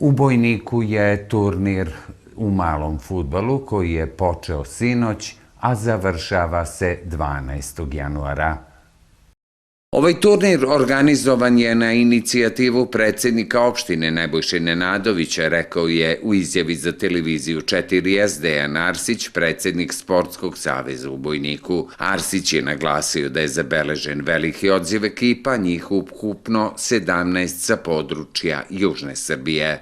U Bojniku je turnir u malom fudbalu koji je počeo sinoć, a završava se 12. januara. Ovaj turnir organizovan je na inicijativu predsjednika opštine Nebojše Nenadovića, rekao je u izjavi za televiziju 4S Dejan Arsić, predsjednik Sportskog saveza u Bojniku. Arsić je naglasio da je zabeležen veliki odziv ekipa, njih ukupno 17 sa područja Južne Srbije.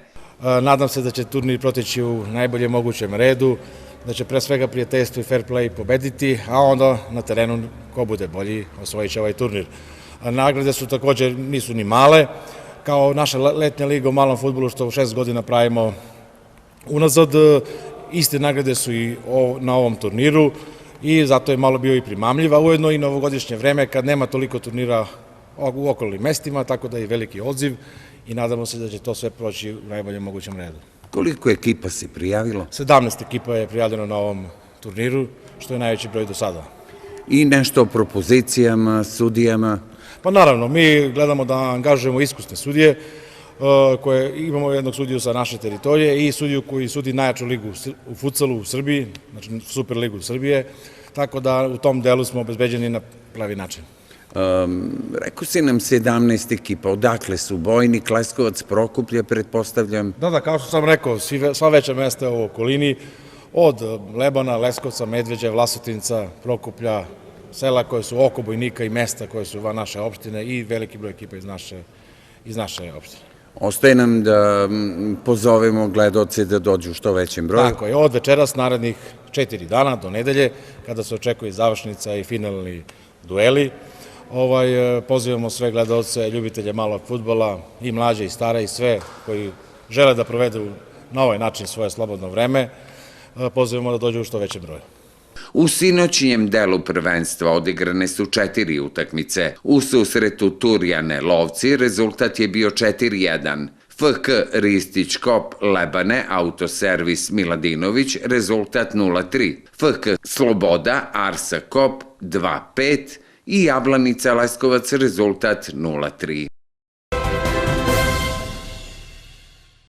Nadam se da će turnir proteći u najboljem mogućem redu, da će pre svega prijateljstvo i fair play pobediti, a onda na terenu ko bude bolji osvojit će ovaj turnir. Nagrade su također nisu ni male, kao naša letnja liga u malom fudbalu što 6 godina pravimo unazad, iste nagrade su i na ovom turniru i zato je malo bio i primamljiv, a ujedno i novogodišnje vreme kad nema toliko turnira u okolnim mestima, tako da je veliki odziv i nadamo se da će to sve proći u najboljem mogućem redu. Koliko ekipa se prijavilo? 17 ekipa je prijavljeno na ovom turniru, što je najveći broj do sada. I nešto o propozicijama, sudijama? Pa naravno, mi gledamo da angažujemo iskusne sudije, koje imamo jednog sudiju sa naše teritorije i sudiju koji sudi najjaču ligu u futsalu u Srbiji, znači Super ligu Srbije, tako da u tom delu smo obezbeđeni na pravi način. Rekao si nam 17 ekipa, odakle su Bojnik, Leskovac, Prokuplje, pretpostavljam? Da, kao što sam rekao, sva veća mesta u okolini, od Lebana, Leskovca, Medveđa, Vlasotinca, Prokuplja, sela koje su oko Bojnika i mesta koje su van naše opštine i veliki broj ekipa iz naše opštine. Ostaje nam da pozovemo gledaoce da dođu u što većem broju. Tako je, od večeras narednih 4 dana do nedelje, kada se očekuje završnica i finalni dueli, pozivamo sve gledaoce, ljubitelje malog fudbala, i mlađe i stare i sve koji žele da provedu na ovaj način svoje slobodno vreme, pozivamo da dođu u što većem broju. U sinoćnjem delu prvenstva odigrane su 4 utakmice. U susretu Turjane Lovci rezultat je bio 4:1. FK Ristić Kop Lebane Autoservis Miladinović rezultat 0:3. FK Sloboda Arsa Kop 2:5 i Jablanica Leskovac rezultat 0:3.